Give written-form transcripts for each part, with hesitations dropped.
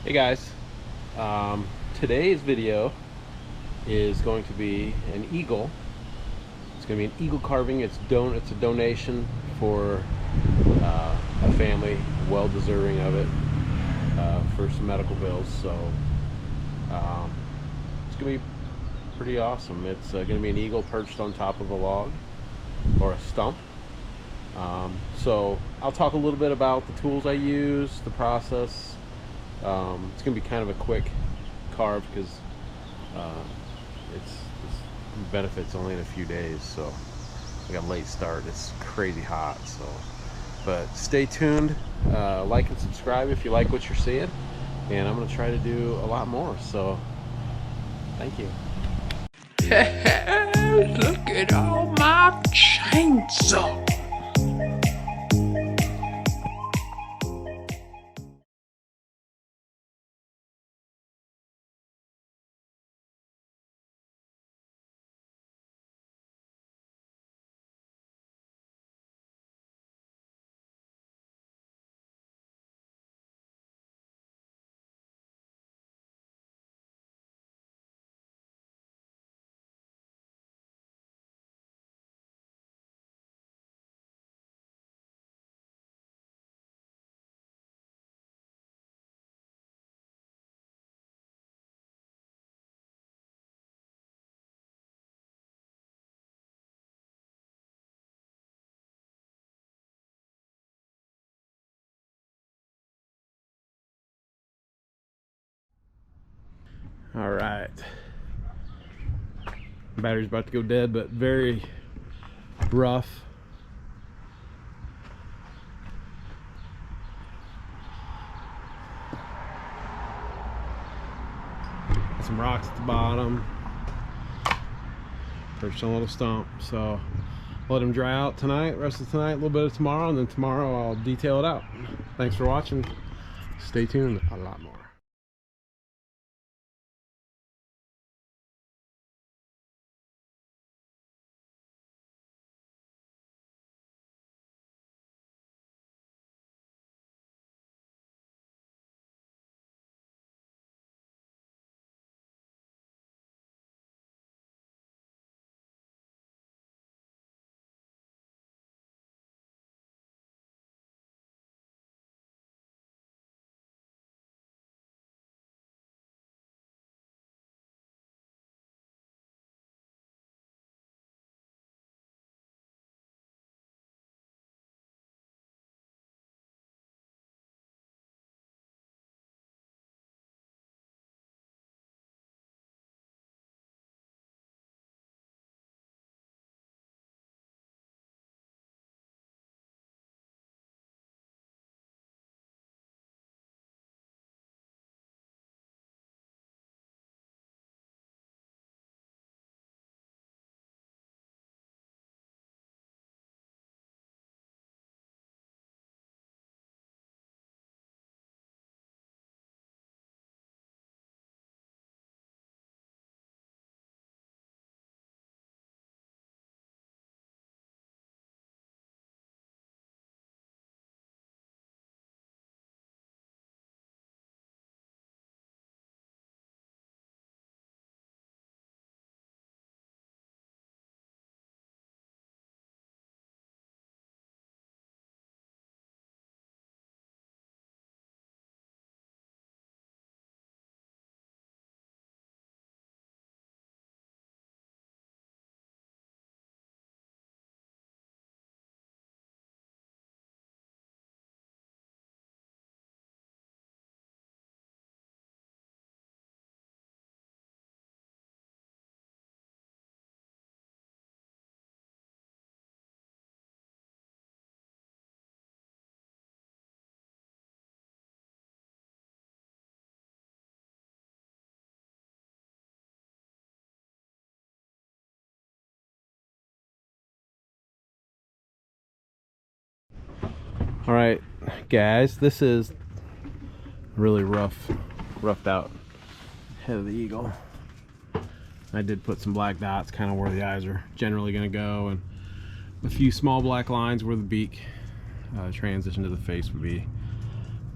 Hey guys, today's video is going to be an eagle. It's going to be an eagle carving. It's a donation for a family well deserving of it for some medical bills. So um, it's going to be pretty awesome. It's going to be an eagle perched on top of a log or a stump. So I'll talk a little bit about the tools I use, the process. It's going to be kind of a quick carve because uh, it's benefits only in a few days, so I got a late start. It's crazy hot, so but stay tuned. Like and subscribe if you like what you're seeing, and I'm going to try to do a lot more, so thank you. Look at all my chainsaw. All right, battery's about to go dead, but very rough. Some rocks at the bottom, perched on a little stump. So let them dry out tonight, rest of tonight, a little bit of tomorrow, and then tomorrow I'll detail it out. Thanks for watching. Stay tuned, a lot more. All right, guys, this is really roughed out head of the eagle. I did put some black dots kind of where the eyes are generally going to go, and a few small black lines where the beak transition to the face would be.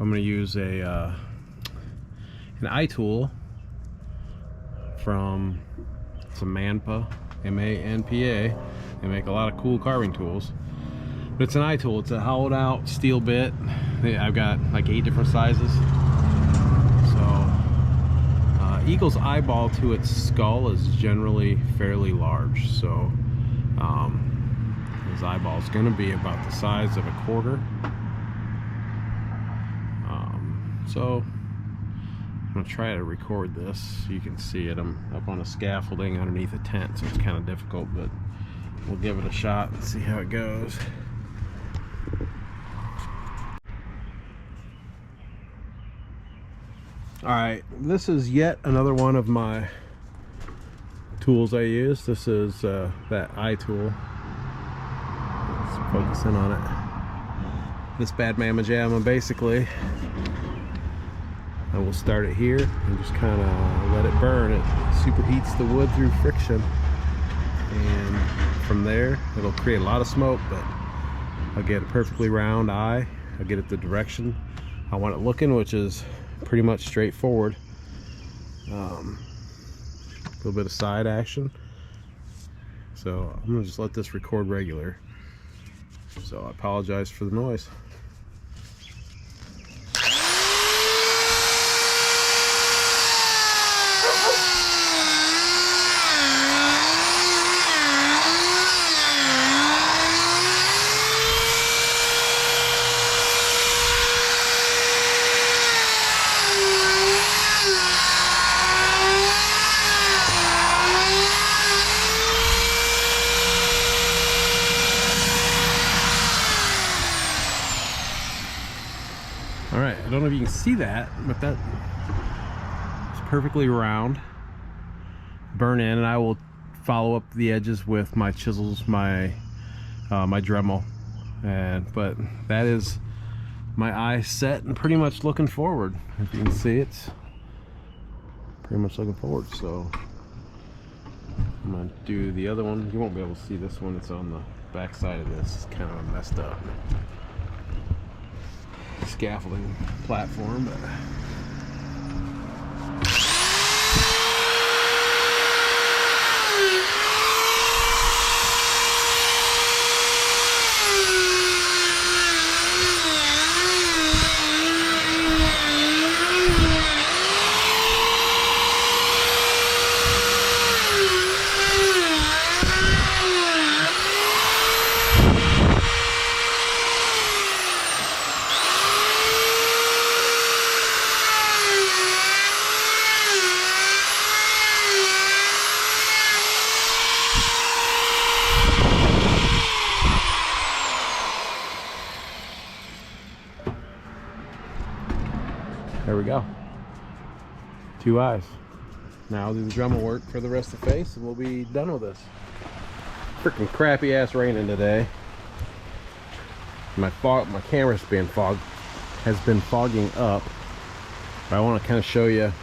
I'm going to use a an eye tool from Manpa, M-A-N-P-A. They make a lot of cool carving tools. But it's an eye tool. It's a hollowed out steel bit. I've got like 8 different sizes. So eagle's eyeball to its skull is generally fairly large. So his eyeball is going to be about the size of a quarter. So I'm going to try to record this so you can see it. I'm up on a scaffolding underneath a tent, so it's kind of difficult, but we'll give it a shot and see how it goes. Alright, this is yet another one of my tools I use. This is that eye tool. Let's focus in on it. This bad mamma jamma, basically, I will start it here and just kind of let it burn. It superheats the wood through friction, and from there it'll create a lot of smoke, but I'll get a perfectly round eye. I'll get it the direction I want it looking, which is pretty much straightforward. A little bit of side action. So I'm gonna just let this record regular. So I apologize for the noise. All right, I don't know if you can see that, but that is perfectly round. Burn in, and I will follow up the edges with my chisels, my Dremel, but that is my eye set and pretty much looking forward. If you can see, it's pretty much looking forward. So I'm gonna do the other one. You won't be able to see this one. It's on the back side of this. It's kind of messed up scaffolding platform, but there we go. 2 eyes. Now I'll do the Dremel work for the rest of the face and we'll be done with this. Freaking crappy ass raining today. My camera's has been fogging up. But I want to kind of show you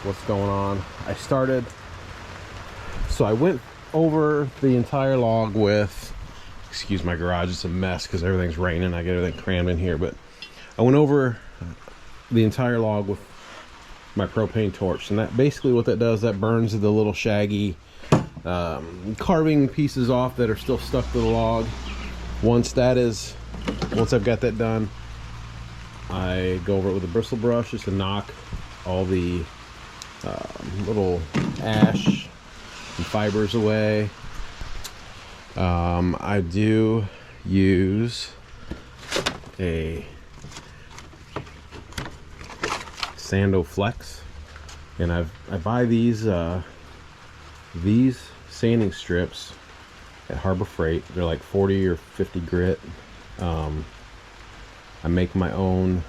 what's going on. So I went over the entire log with, excuse my garage, it's a mess because everything's raining. I get everything crammed in here, but I went over the entire log with my propane torch, and that basically what that does, that burns the little shaggy carving pieces off that are still stuck to the log. Once I've got that done, I go over it with a bristle brush just to knock all the little ash and fibers away. I do use a Sando Flex, and I buy these sanding strips at Harbor Freight. They're like 40 or 50 grit. I make my own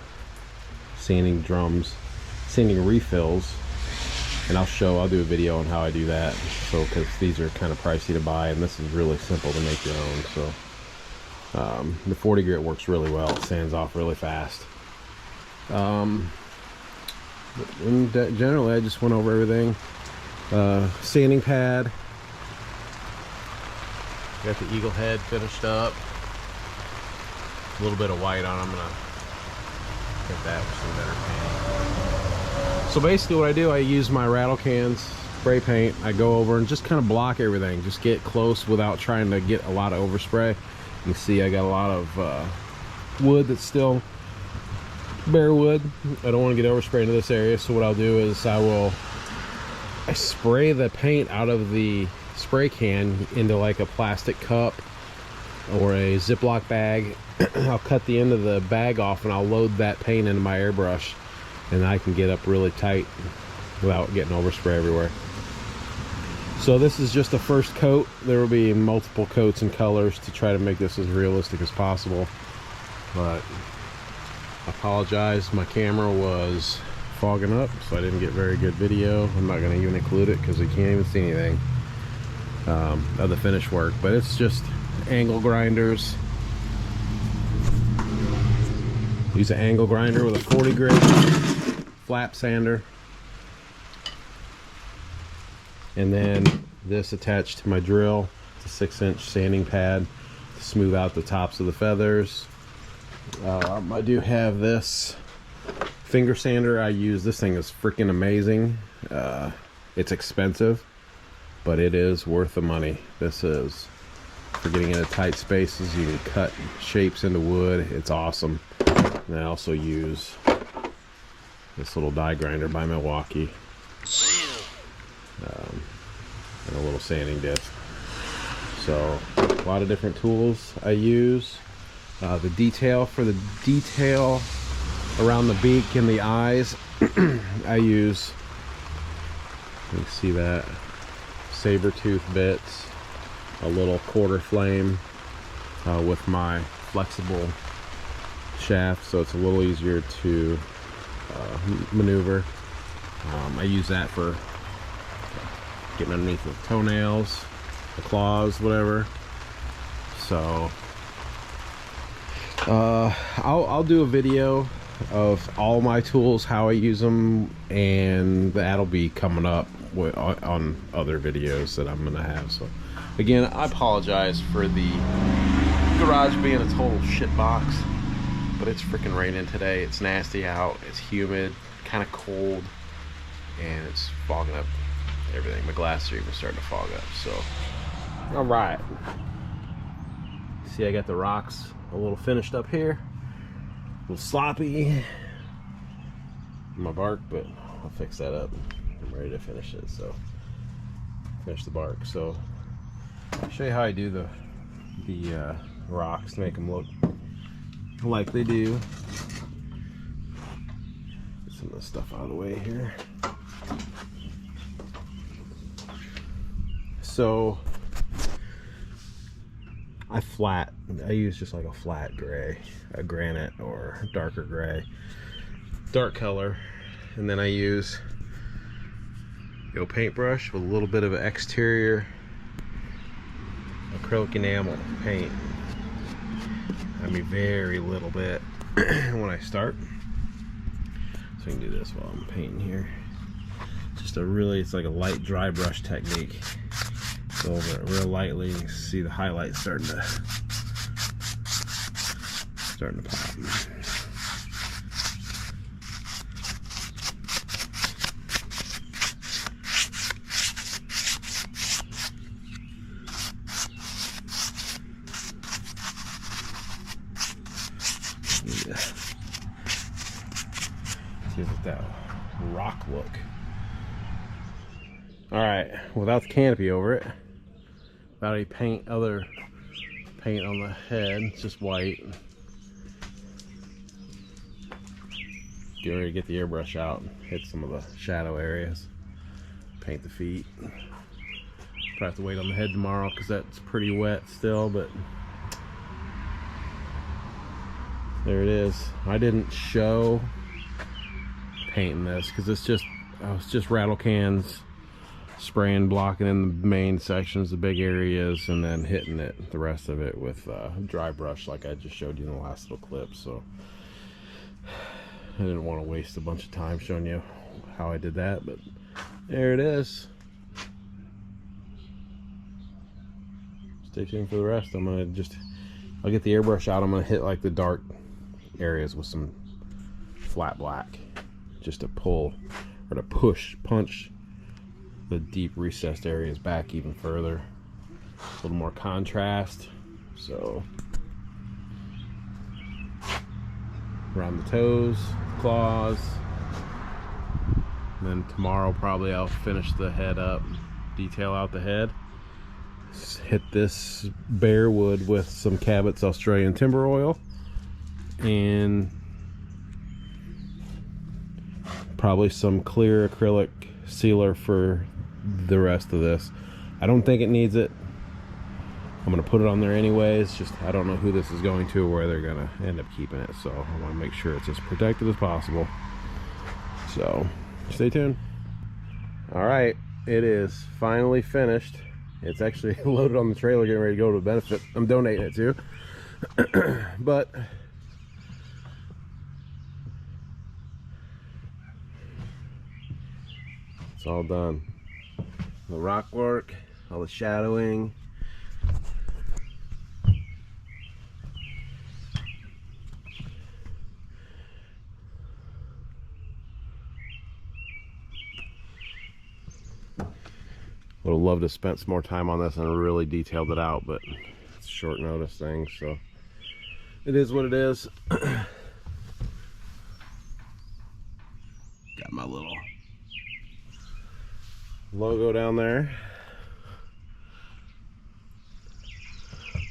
sanding refills, and I'll do a video on how I do that. So because these are kind of pricey to buy, and this is really simple to make your own. So the 40 grit works really well. It sands off really fast. And generally I just went over everything. Sanding pad, got the eagle head finished up, a little bit of white on. I'm gonna get that with some better paint. So basically what I do, I use my rattle cans, spray paint, I go over and just kind of block everything, just get close without trying to get a lot of overspray. You can see I got a lot of wood that's still bare wood. I don't want to get overspray into this area, so what I'll do is I spray the paint out of the spray can into like a plastic cup or a Ziploc bag. I'll cut the end of the bag off and I'll load that paint into my airbrush, and I can get up really tight without getting overspray everywhere. So this is just the first coat. There will be multiple coats and colors to try to make this as realistic as possible, but I apologize, my camera was fogging up, so I didn't get very good video. I'm not going to even include it because we can't even see anything of the finished work, but it's just angle grinders. Use an angle grinder with a 40 grit flap sander, and then this attached to my drill. It's a 6-inch sanding pad to smooth out the tops of the feathers. I do have this finger sander. I use this thing, is freaking amazing. It's expensive, but it is worth the money. This is for getting into tight spaces. You can cut shapes into wood. It's awesome. And I also use this little die grinder by Milwaukee, and a little sanding disc. So a lot of different tools I use. The detail around the beak and the eyes, I use, you can see that, saber tooth bits, a little quarter flame with my flexible shaft, so it's a little easier to maneuver. I use that for getting underneath the toenails, the claws, whatever. So I'll do a video of all my tools, how I use them, and that'll be coming up on other videos that I'm gonna have. So again, I apologize for the garage being a total shit box, but it's freaking raining today. It's nasty out, it's humid, kind of cold, and it's fogging up everything. My glasses are even starting to fog up. So all right, see, I got the rocks a little finished up here, a little sloppy my bark, but I'll fix that up. I'm ready to finish it. So finish the bark. So I'll show you how I do the rocks to make them look like they do. Get some of the stuff out of the way here. So I use just like a flat gray, a granite or darker gray, dark color, and then I use paintbrush with a little bit of an exterior acrylic enamel paint. I mean, very little bit when I start. So I can do this while I'm painting here. Just it's like a light dry brush technique. Go over it real lightly. You can see the highlights starting to pop. Give it that rock look. All right, without the canopy over it, without any other paint on the head, it's just white. Get ready to get the airbrush out and hit some of the shadow areas. Paint the feet. Probably have to wait on the head tomorrow because that's pretty wet still, but there it is. I didn't show painting this because it's just rattle cans, spraying, blocking in the main sections, the big areas, and then hitting it, the rest of it, with dry brush like I just showed you in the last little clip. So I didn't want to waste a bunch of time showing you how I did that, but there it is. Stay tuned for the rest. I'll get the airbrush out. I'm gonna hit like the dark areas with some flat black. just to pull or to punch the deep recessed areas back even further. A little more contrast. So around the toes, claws. And then tomorrow probably I'll finish the head up, detail out the head. Hit this bare wood with some Cabot's Australian timber oil, and probably some clear acrylic sealer for the rest of this. I don't think it needs it. I'm gonna put it on there anyways. Just I don't know who this is going to or where they're gonna end up keeping it, so I want to make sure it's as protected as possible. So stay tuned. All right, it is finally finished. It's actually loaded on the trailer, getting ready to go to a benefit I'm donating it to. But it's all done. The rock work, all the shadowing. Would have loved to spend some more time on this and really detailed it out, but it's a short notice thing, so it is what it is. Got my little logo down there.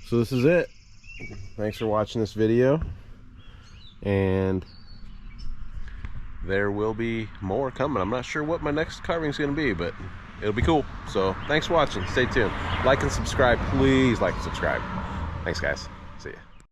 So this is it. Thanks for watching this video, and there will be more coming. I'm not sure what my next carving is going to be, but it'll be cool. So thanks for watching. Stay tuned. Like and subscribe. Please like and subscribe. Thanks, guys.